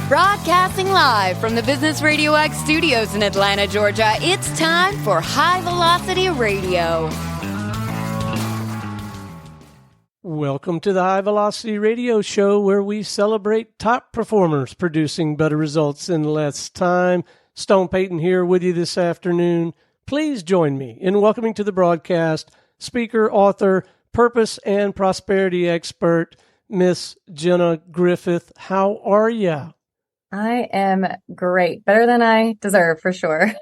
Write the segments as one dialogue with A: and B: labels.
A: Broadcasting live from the Business RadioX studios in Atlanta, Georgia, it's time for High Velocity Radio.
B: Welcome to the High Velocity Radio Show, where we celebrate top performers producing better results in less time. Stone Payton here with you this afternoon. Please join me in welcoming to the broadcast speaker, author, purpose and prosperity expert, Miss Jenna Griffith. How are you?
C: I am great. Better than I deserve, for sure.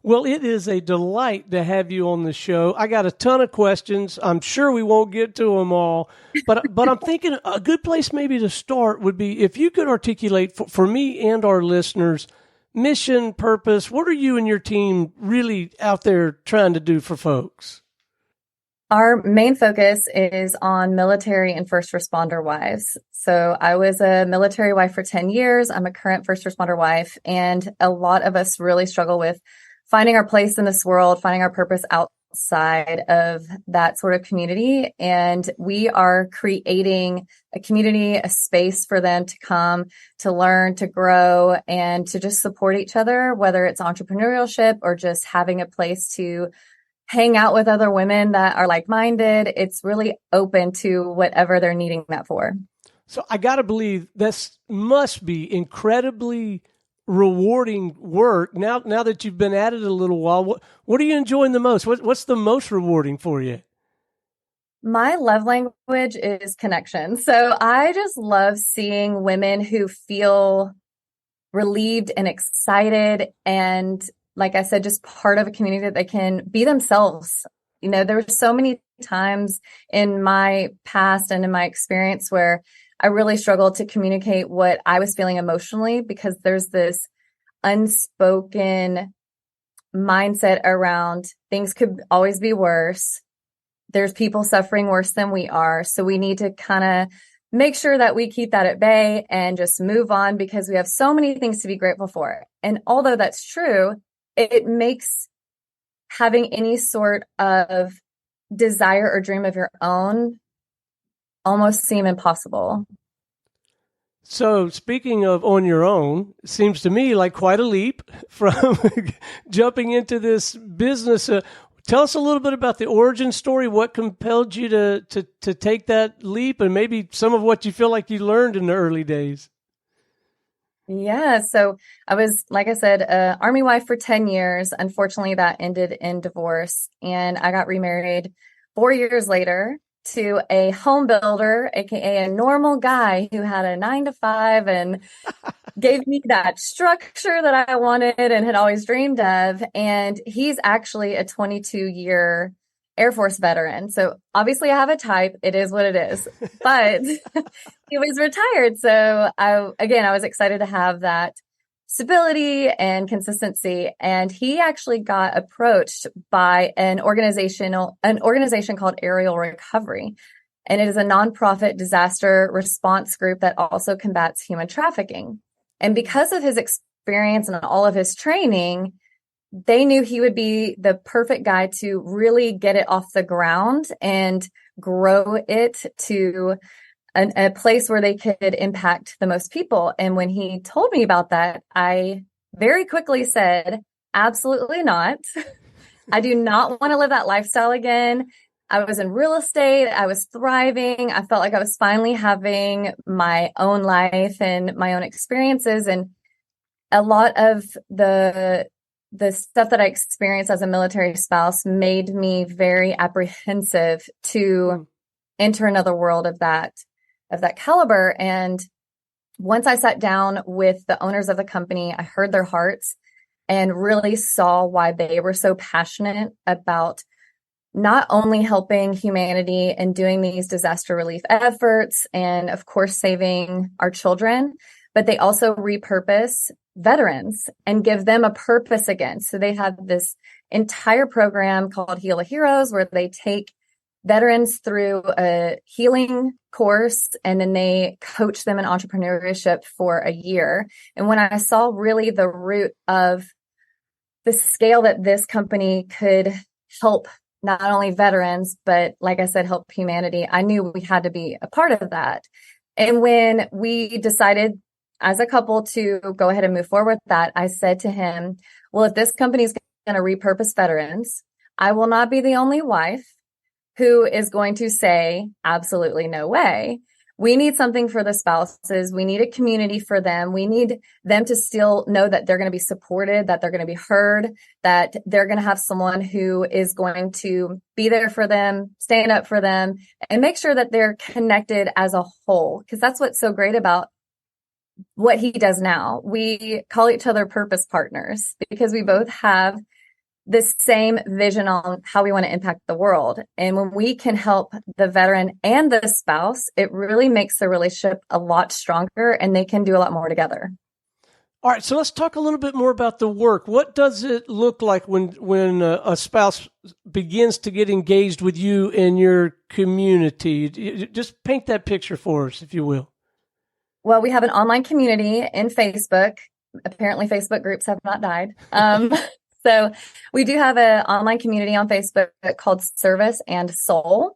B: Well, it is a delight to have you on the show. I got a ton of questions. I'm sure we won't get to them all, but I'm thinking a good place maybe to start would be if you could articulate for me and our listeners, mission, purpose. What are you and your team really out there trying to do for folks?
C: Our main focus is on military and first responder wives. So I was a military wife for 10 years. I'm a current first responder wife. And a lot of us really struggle with finding our place in this world, finding our purpose outside of that sort of community. And we are creating a community, a space for them to come, to learn, to grow, and to just support each other, whether it's entrepreneurship or just having a place to hang out with other women that are like-minded. It's really open to whatever they're needing that for.
B: So I got to believe this must be incredibly rewarding work. Now that you've been at it a little while, what are you enjoying the most? What's the most rewarding for you?
C: My love language is connection. So I just love seeing women who feel relieved and excited and, like I said, just part of a community that they can be themselves. You know, there were so many times in my past and in my experience where I really struggled to communicate what I was feeling emotionally because there's this unspoken mindset around things could always be worse. There's people suffering worse than we are. So we need to kind of make sure that we keep that at bay and just move on because we have so many things to be grateful for. And although that's true, it makes having any sort of desire or dream of your own almost seem impossible.
B: So speaking of on your own, it seems to me like quite a leap from jumping into this business. Tell us a little bit about the origin story. What compelled you to take that leap and maybe some of what you feel like you learned in the early days?
C: Yeah. So I was, like I said, an Army wife for 10 years. Unfortunately, that ended in divorce. And I got remarried 4 years later to a home builder, aka a normal guy who had a 9-to-5 and gave me that structure that I wanted and had always dreamed of. And he's actually a 22-year Air Force veteran. So obviously I have a type. It is what it is. But he was retired. So I was excited to have that stability and consistency. And he actually got approached by an organization called Aerial Recovery. And it is a nonprofit disaster response group that also combats human trafficking. And because of his experience and all of his training, they knew he would be the perfect guy to really get it off the ground and grow it to a place where they could impact the most people. And when he told me about that, I very quickly said, absolutely not. I do not want to live that lifestyle again. I was in real estate. I was thriving. I felt like I was finally having my own life and my own experiences. And a lot of the stuff that I experienced as a military spouse made me very apprehensive to enter another world of that caliber. And once I sat down with the owners of the company, I heard their hearts and really saw why they were so passionate about not only helping humanity and doing these disaster relief efforts and, of course, saving our children, but they also repurpose veterans and give them a purpose again. So they have this entire program called Heal a Heroes where they take veterans through a healing course and then they coach them in entrepreneurship for a year. And when I saw really the root of the scale that this company could help not only veterans, but like I said, help humanity, I knew we had to be a part of that. And when we decided as a couple to go ahead and move forward with that, I said to him, well, if this company is going to repurpose veterans, I will not be the only wife who is going to say, absolutely no way. We need something for the spouses. We need a community for them. We need them to still know that they're going to be supported, that they're going to be heard, that they're going to have someone who is going to be there for them, stand up for them, and make sure that they're connected as a whole. Because that's what's so great about what he does now. We call each other purpose partners because we both have the same vision on how we want to impact the world. And when we can help the veteran and the spouse, it really makes the relationship a lot stronger and they can do a lot more together.
B: All right, so let's talk a little bit more about the work. What does it look like when a spouse begins to get engaged with you in your community? Just paint that picture for us, if you will.
C: Well, we have an online community in Facebook. Apparently, Facebook groups have not died. So we do have an online community on Facebook called Service and Soul,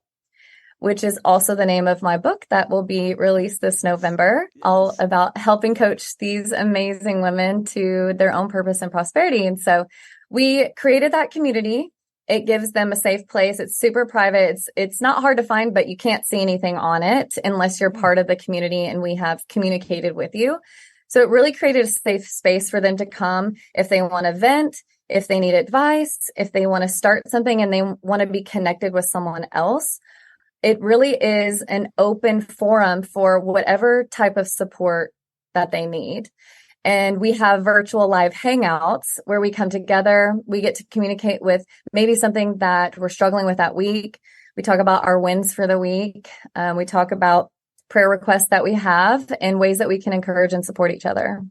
C: which is also the name of my book that will be released this November, all about helping coach these amazing women to their own purpose and prosperity. And so we created that community. It gives them a safe place. It's super private. It's not hard to find, but you can't see anything on it unless you're part of the community and we have communicated with you. So it really created a safe space for them to come if they want to vent, if they need advice, if they want to start something and they want to be connected with someone else. It really is an open forum for whatever type of support that they need. And we have virtual live hangouts where we come together. We get to communicate with maybe something that we're struggling with that week. We talk about our wins for the week. We talk about prayer requests that we have and ways that we can encourage and support each other.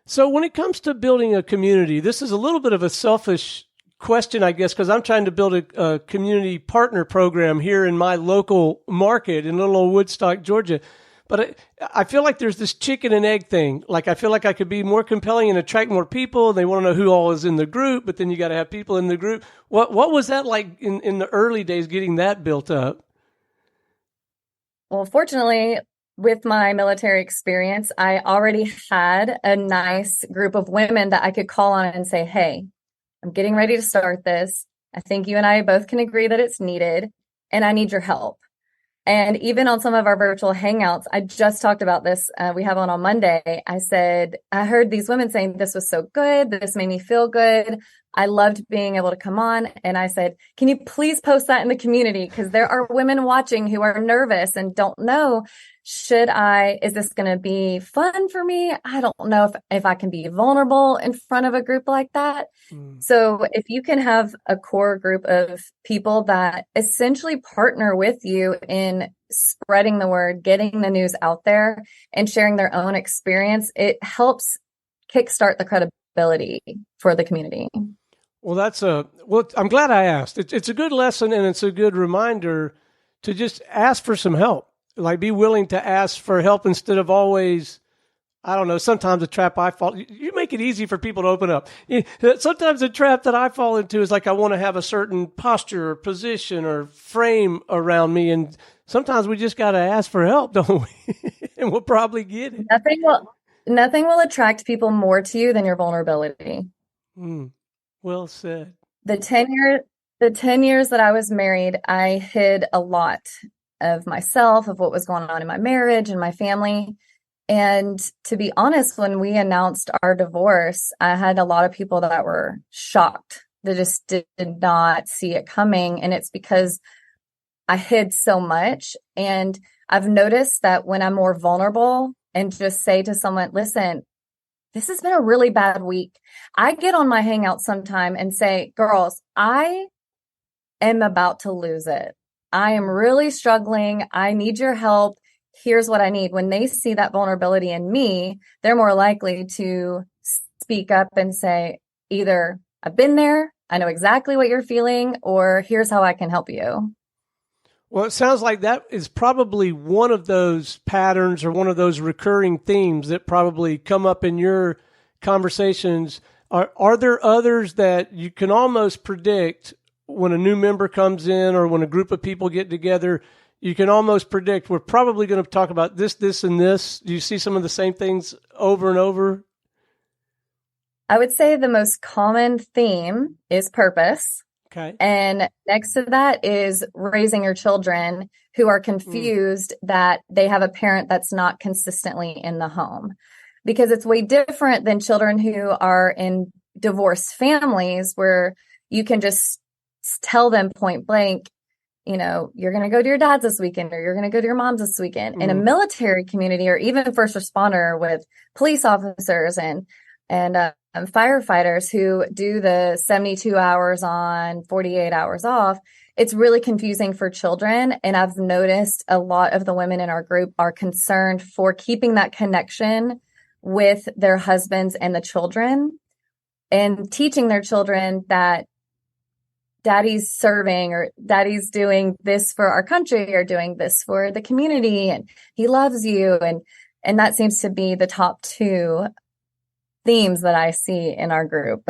B: So when it comes to building a community, this is a little bit of a selfish question, I guess, because I'm trying to build a community partner program here in my local market in little old Woodstock, Georgia. But I feel like there's this chicken and egg thing. Like, I feel like I could be more compelling and attract more people. They want to know who all is in the group, but then you got to have people in the group. What was that like in the early days, getting that built up?
C: Well, fortunately, with my military experience, I already had a nice group of women that I could call on and say, hey, I'm getting ready to start this. I think you and I both can agree that it's needed, and I need your help. And even on some of our virtual hangouts, I just talked about this. We have one on Monday. I said, I heard these women saying this was so good. This made me feel good. I loved being able to come on. And I said, can you please post that in the community? Because there are women watching who are nervous and don't know, is this going to be fun for me? I don't know if I can be vulnerable in front of a group like that. So if you can have a core group of people that essentially partner with you in spreading the word, getting the news out there and sharing their own experience, it helps kickstart the credibility for the community.
B: Well, I'm glad I asked. It's a good lesson and it's a good reminder to just ask for some help. Like, be willing to ask for help instead of always, I don't know, sometimes a trap I fall. You make it easy for people to open up. Sometimes a trap that I fall into is like, I want to have a certain posture or position or frame around me. And sometimes we just got to ask for help, don't we? And we'll probably get it.
C: Nothing will attract people more to you than your vulnerability.
B: Well said.
C: The 10 years that I was married, I hid a lot of myself, of what was going on in my marriage and my family. And to be honest, when we announced our divorce, I had a lot of people that were shocked. They just did not see it coming. And it's because I hid so much. And I've noticed that when I'm more vulnerable and just say to someone, listen, this has been a really bad week. I get on my hangout sometime and say, girls, I am about to lose it. I am really struggling. I need your help. Here's what I need. When they see that vulnerability in me, they're more likely to speak up and say, either I've been there, I know exactly what you're feeling, or here's how I can help you.
B: Well, it sounds like that is probably one of those patterns or one of those recurring themes that probably come up in your conversations. Are there others that you can almost predict when a new member comes in or when a group of people get together? you can almost predict we're probably going to talk about this, this, and this. Do you see some of the same things over and over?
C: I would say the most common theme is purpose.
B: Okay.
C: And next to that is raising your children who are confused that they have a parent that's not consistently in the home. Because it's way different than children who are in divorced families where you can just tell them point blank, you know, you're going to go to your dad's this weekend or you're going to go to your mom's this weekend. In a military community or even first responder with police officers and firefighters who do the 72 hours on, 48 hours off, it's really confusing for children. And I've noticed a lot of the women in our group are concerned for keeping that connection with their husbands and the children and teaching their children that daddy's serving or daddy's doing this for our country or doing this for the community and he loves you. And that seems to be the top two themes that I see in our group.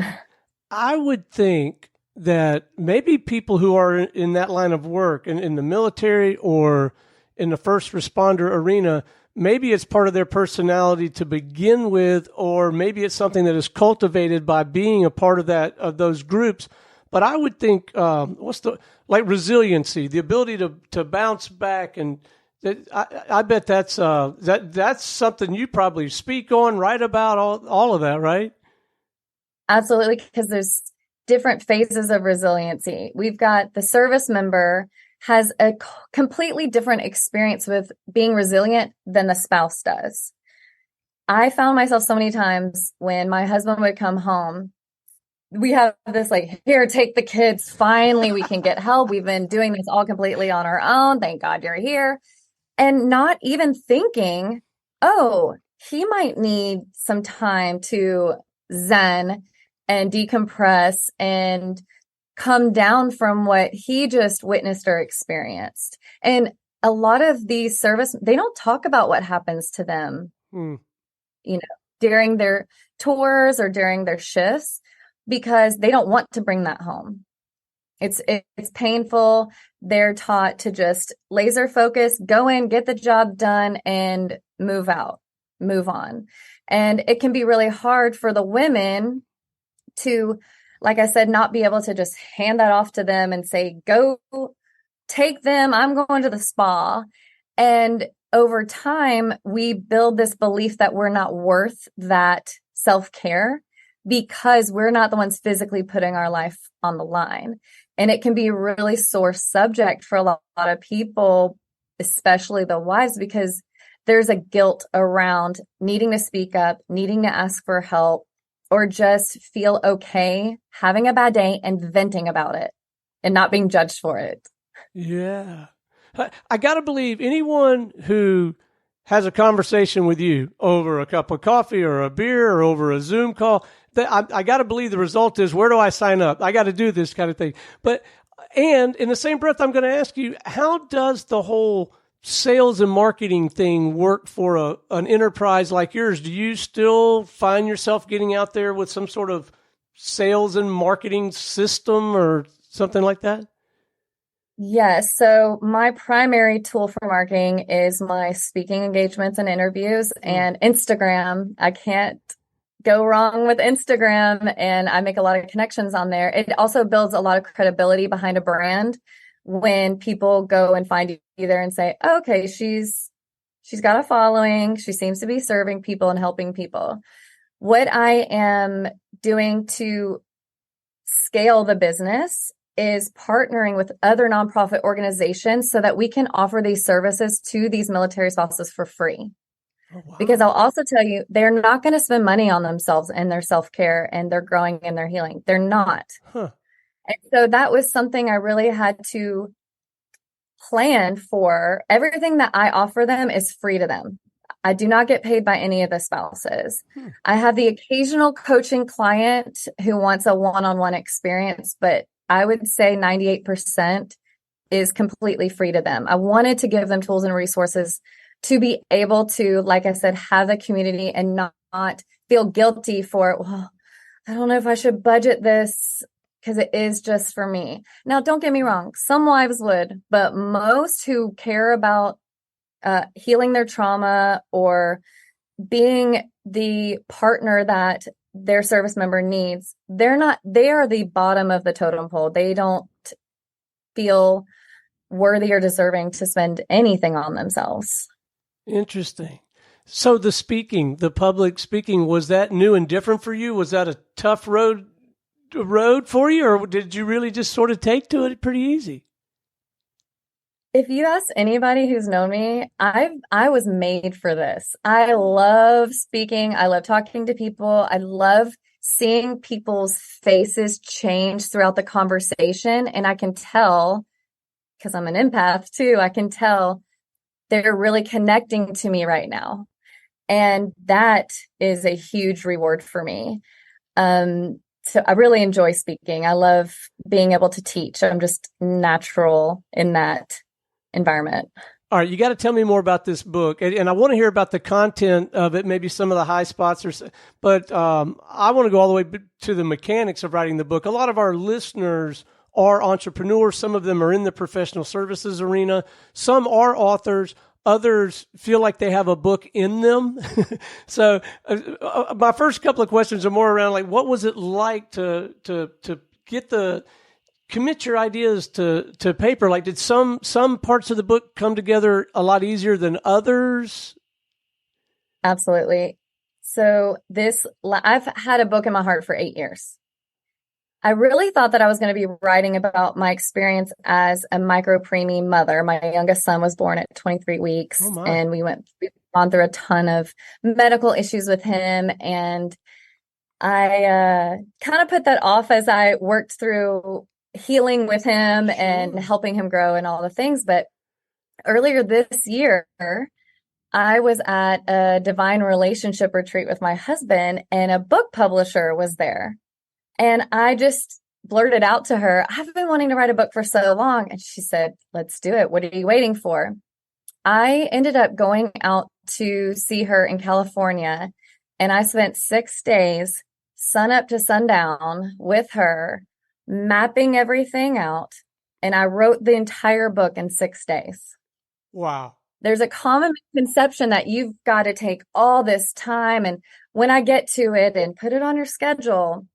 B: I would think that maybe people who are in that line of work in the military or in the first responder arena, maybe it's part of their personality to begin with, or maybe it's something that is cultivated by being a part of those groups. But I would think, resiliency, the ability to bounce back, and I bet that's something you probably speak on, write about, all of that, right?
C: Absolutely, because there's different phases of resiliency. We've got the service member has a completely different experience with being resilient than the spouse does. I found myself so many times when my husband would come home, we have this like, here, take the kids. Finally, we can get help. We've been doing this all completely on our own. Thank God you're here. And not even thinking, oh, he might need some time to zen and decompress and come down from what he just witnessed or experienced. And a lot of these they don't talk about what happens to them, during their tours or during their shifts, because they don't want to bring that home. It's painful. They're taught to just laser focus, go in, get the job done, and move on. And it can be really hard for the women to, like I said, not be able to just hand that off to them and say, go take them. I'm going to the spa. And over time, we build this belief that we're not worth that self-care because we're not the ones physically putting our life on the line. And it can be a really sore subject for a lot of people, especially the wives, because there's a guilt around needing to speak up, needing to ask for help, or just feel okay having a bad day and venting about it and not being judged for it. Yeah.
B: I got to believe anyone who has a conversation with you over a cup of coffee or a beer or over a Zoom call, I got to believe the result is, where do I sign up? I got to do this kind of thing. And in the same breath, I'm going to ask you, how does the whole sales and marketing thing work for an enterprise like yours? Do you still find yourself getting out there with some sort of sales and marketing system or something like that?
C: Yes. So my primary tool for marketing is my speaking engagements and interviews and Instagram. I can't go wrong with Instagram, and I make a lot of connections on there. It also builds a lot of credibility behind a brand when people go and find you there and say, oh, okay, she's got a following. She seems to be serving people and helping people. What I am doing to scale the business is partnering with other nonprofit organizations so that we can offer these services to these military spouses for free. Oh, wow. Because I'll also tell you, they're not going to spend money on themselves and their self-care and their growing and their healing. They're not. Huh. And so that was something I really had to plan for. Everything that I offer them is free to them. I do not get paid by any of the spouses. I have the occasional coaching client who wants a one-on-one experience, but I would say 98% is completely free to them. I wanted to give them tools and resources to be able to, like I said, have a community and not feel guilty for, well, I don't know if I should budget this because it is just for me. Now, don't get me wrong. Some wives would, but most who care about healing their trauma or being the partner that their service member needs, they are the bottom of the totem pole. They don't feel worthy or deserving to spend anything on themselves.
B: Interesting. So the public speaking, was that new and different for you? Was that a tough road for you, or did you really just sort of take to it pretty easy?
C: If you ask anybody who's known me, I was made for this. I love speaking. I love talking to people. I love seeing people's faces change throughout the conversation. And I can tell, because I'm an empath too, I can tell they're really connecting to me right now. And that is a huge reward for me. So I really enjoy speaking. I love being able to teach. I'm just natural in that environment.
B: All right, you got to tell me more about this book, and I want to hear about the content of it, maybe some of the high spots, but I want to go all the way to the mechanics of writing the book. A lot of our listeners are entrepreneurs. Some of them are in the professional services arena. Some are authors. Others feel like they have a book in them. So my first couple of questions are more around, like, what was it like to commit your ideas to paper? Like, did some parts of the book come together a lot easier than others?
C: Absolutely. So I've had a book in my heart for 8 years. I really thought that I was going to be writing about my experience as a micro-preemie mother. My youngest son was born at 23 weeks, and we've gone through a ton of medical issues with him. And I kind of put that off as I worked through healing with him and helping him grow and all the things. But earlier this year, I was at a divine relationship retreat with my husband, and a book publisher was there. And I just blurted out to her, I've been wanting to write a book for so long. And she said, let's do it. What are you waiting for? I ended up going out to see her in California, and I spent 6 days, sun up to sundown, with her, mapping everything out. And I wrote the entire book in 6 days.
B: Wow.
C: There's a common misconception that you've got to take all this time. And when I get to it and put it on your schedule.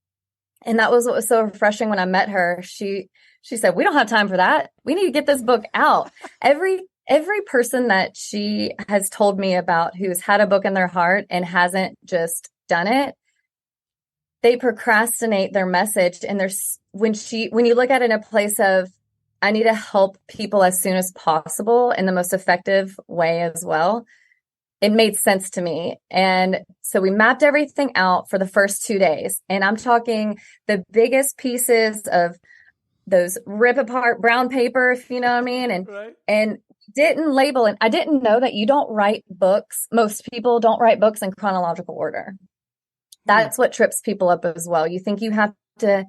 C: And that was what was so refreshing when I met her. She said, we don't have time for that. We need to get this book out. Every person that she has told me about who's had a book in their heart and hasn't just done it, they procrastinate their message. And when you look at it in a place of, I need to help people as soon as possible in the most effective way as well, it made sense to me. And so we mapped everything out for the first 2 days. And I'm talking the biggest pieces of those rip apart brown paper, if you know what I mean. And didn't label it. I didn't know that you don't write books. Most people don't write books in chronological order. That's what trips people up as well. You think you have to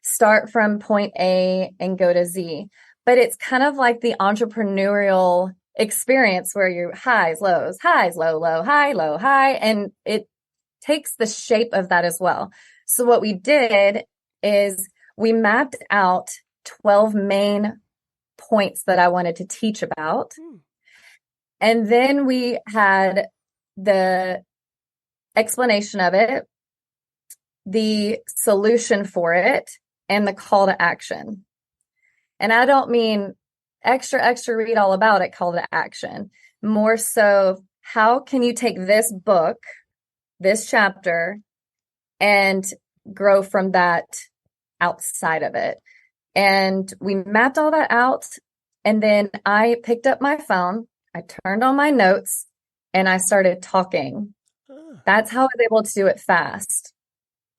C: start from point A and go to Z, but it's kind of like the entrepreneurial experience where you highs, low, low, high, and it takes the shape of that as well. So what we did is we mapped out 12 main points that I wanted to teach about. And then we had the explanation of it, the solution for it, and the call to action. And I don't mean extra read all about it, call to action. More so, how can you take this book, this chapter, and grow from that outside of it? And we mapped all that out. And then I picked up my phone, I turned on my notes, and I started talking. That's how I was able to do it fast.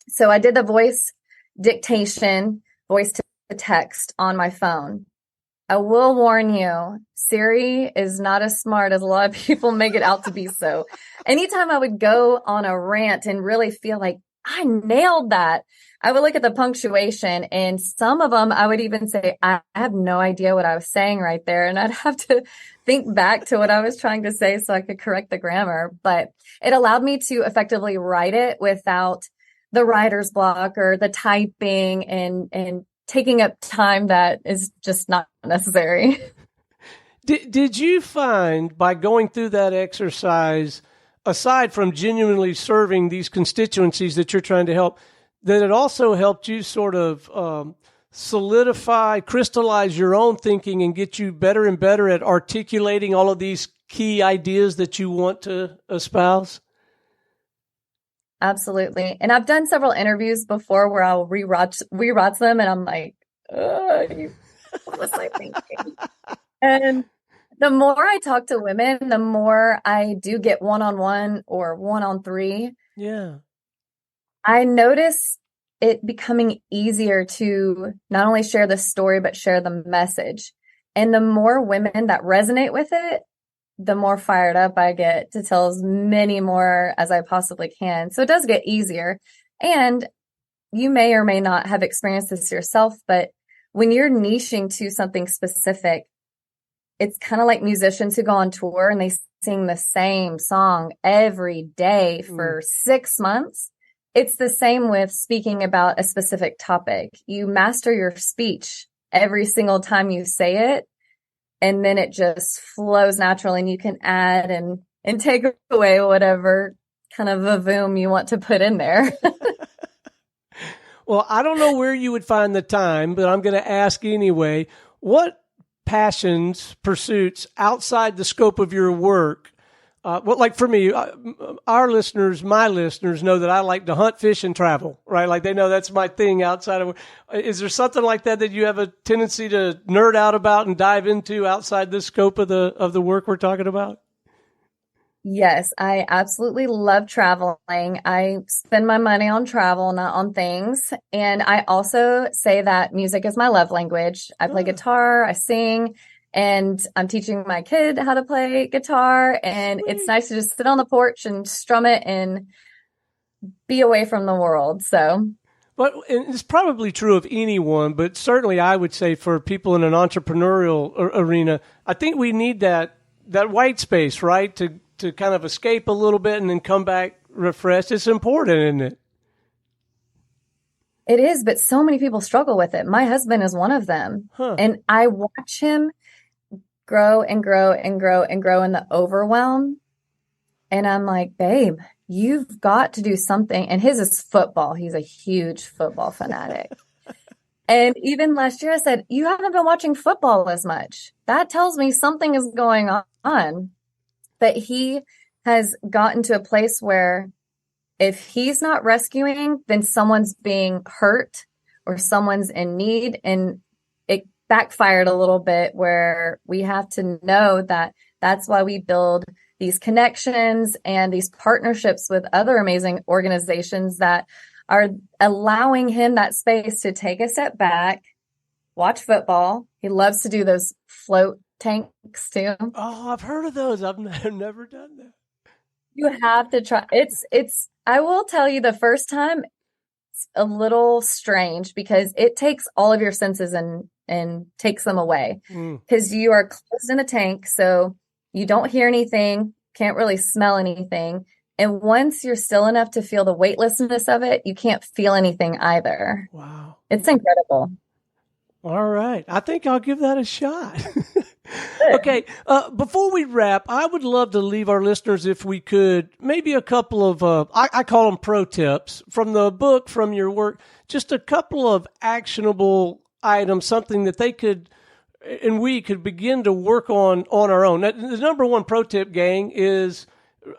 C: So I did the voice dictation, voice to text on my phone. I will warn you, Siri is not as smart as a lot of people make it out to be. So anytime I would go on a rant and really feel like I nailed that, I would look at the punctuation, and some of them I would even say, I have no idea what I was saying right there. And I'd have to think back to what I was trying to say so I could correct the grammar. But it allowed me to effectively write it without the writer's block or the typing and taking up time that is just not necessary.
B: Did you find by going through that exercise, aside from genuinely serving these constituencies that you're trying to help, that it also helped you sort of solidify, crystallize your own thinking and get you better and better at articulating all of these key ideas that you want to espouse?
C: Absolutely. And I've done several interviews before where I'll rewatch them and I'm like, what was I thinking? And the more I talk to women, the more I do get one-on-one or one-on-three.
B: Yeah.
C: I notice it becoming easier to not only share the story, but share the message. And the more women that resonate with it, the more fired up I get to tell as many more as I possibly can. So it does get easier. And you may or may not have experienced this yourself, but when you're niching to something specific, it's kind of like musicians who go on tour and they sing the same song every day for 6 months. It's the same with speaking about a specific topic. You master your speech every single time you say it, and then it just flows naturally, and you can add and take away whatever kind of vavoom you want to put in there.
B: Well, I don't know where you would find the time, but I'm going to ask anyway. What passions, pursuits outside the scope of your work? Well, like for me, our listeners, my listeners know that I like to hunt, fish, and travel, right? Like they know that's my thing outside of work. Is there something like that you have a tendency to nerd out about and dive into outside the scope of the work we're talking about?
C: Yes, I absolutely love traveling. I spend my money on travel, not on things. And I also say that music is my love language. I play guitar, I sing, and I'm teaching my kid how to play guitar. And it's nice to just sit on the porch and strum it and be away from the world. So,
B: but it's probably true of anyone, but certainly I would say for people in an entrepreneurial arena, I think we need that white space, right? To kind of escape a little bit and then come back refreshed. It's important, isn't it?
C: It is, but so many people struggle with it. My husband is one of them. And I watch him grow and grow and grow and grow in the overwhelm. And I'm like, babe, you've got to do something. And his is football. He's a huge football fanatic. And even last year I said, you haven't been watching football as much. That tells me something is going on. But he has gotten to a place where if he's not rescuing, then someone's being hurt or someone's in need. And it backfired a little bit where we have to know that that's why we build these connections and these partnerships with other amazing organizations that are allowing him that space to take a step back, watch football. He loves to do those float tanks too.
B: Oh, I've heard of those. I've never done that.
C: You have to try. I will tell you the first time it's a little strange because it takes all of your senses and takes them away because you are closed in a tank. So you don't hear anything, can't really smell anything. And once you're still enough to feel the weightlessness of it, you can't feel anything either.
B: Wow.
C: It's incredible.
B: All right. I think I'll give that a shot. Okay. Before we wrap, I would love to leave our listeners, if we could, maybe a couple of, I call them pro tips from the book, from your work, just a couple of actionable items, something that they could, and we could begin to work on our own. The number one pro tip, gang, is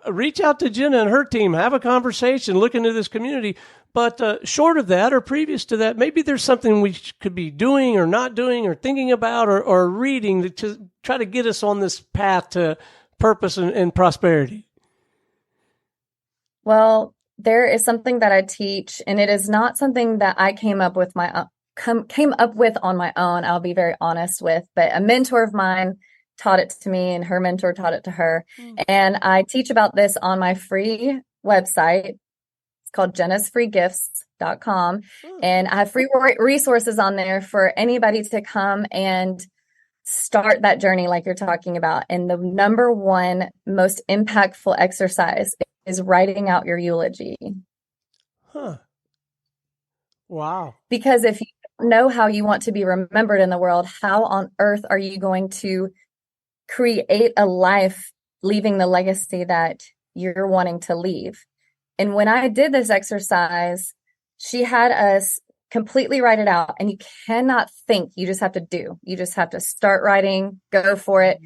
B: reach out to Jenna and her team, have a conversation, look into this community. But short of that or previous to that, maybe there's something we could be doing or not doing or thinking about or reading to try to get us on this path to purpose and prosperity.
C: Well, there is something that I teach, and it is not something that I came up with on my own. I'll be very honest with, but a mentor of mine taught it to me, and her mentor taught it to her. And I teach about this on my free website. Called jennasfreegifts.com. And I have free resources on there for anybody to come and start that journey like you're talking about. And the number one most impactful exercise is writing out your eulogy.
B: Wow.
C: Because if you don't know how you want to be remembered in the world, how on earth are you going to create a life leaving the legacy that you're wanting to leave? And when I did this exercise, she had us completely write it out. And you cannot think, you just have to do. You just have to start writing, go for it,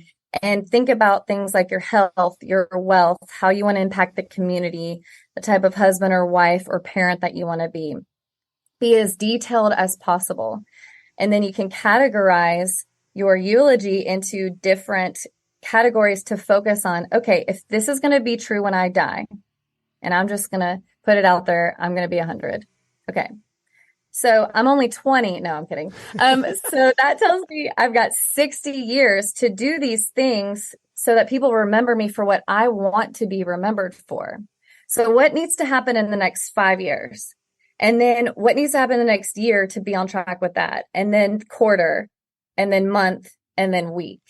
C: and think about things like your health, your wealth, how you want to impact the community, the type of husband or wife or parent that you want to be. Be as detailed as possible. And then you can categorize your eulogy into different categories to focus on, okay, if this is going to be true when I die, and I'm just going to put it out there, I'm going to be 100. Okay. So I'm only 20. No, I'm kidding. So that tells me I've got 60 years to do these things so that people remember me for what I want to be remembered for. So what needs to happen in the next 5 years? And then what needs to happen the next year to be on track with that? And then quarter, and then month, and then week.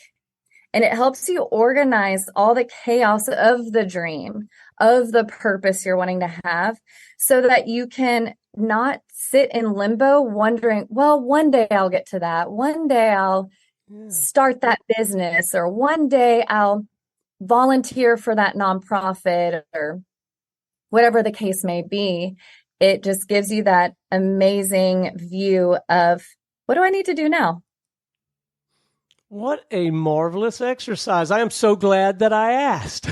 C: And it helps you organize all the chaos of the dream, of the purpose you're wanting to have, so that you can not sit in limbo wondering, well, one day I'll get to that. One day I'll start that business, or one day I'll volunteer for that nonprofit, or whatever the case may be. It just gives you that amazing view of, what do I need to do now?
B: What a marvelous exercise. I am so glad that I asked.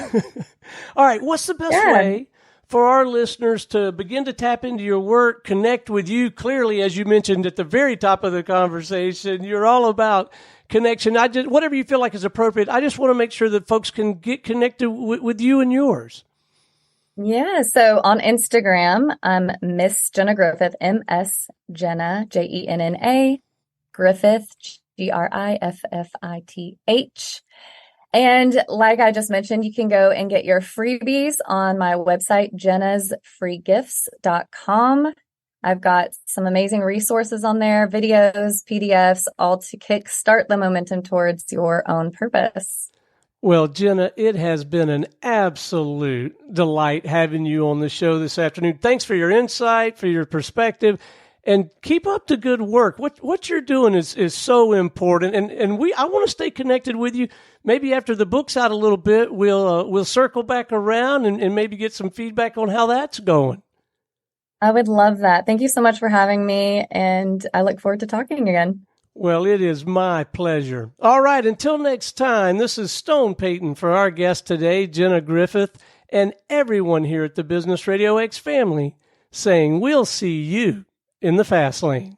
B: All right. What's the best way for our listeners to begin to tap into your work, connect with you? Clearly, as you mentioned at the very top of the conversation, you're all about connection. Whatever you feel like is appropriate. I just want to make sure that folks can get connected with you and yours.
C: Yeah. So on Instagram, I'm Miss Jenna Griffith, MS Jenna, Jenna, Griffith, Griffith. And like I just mentioned, you can go and get your freebies on my website, jennasfreegifts.com. I've got some amazing resources on there, videos, PDFs, all to kickstart the momentum towards your own purpose.
B: Well, Jenna, it has been an absolute delight having you on the show this afternoon. Thanks for your insight, for your perspective. And keep up the good work. What you're doing is so important. And I want to stay connected with you. Maybe after the book's out a little bit, we'll circle back around and maybe get some feedback on how that's going.
C: I would love that. Thank you so much for having me, and I look forward to talking again.
B: Well, it is my pleasure. All right, until next time, this is Stone Payton for our guest today, Jenna Griffith, and everyone here at the Business RadioX family saying we'll see you in the fast lane.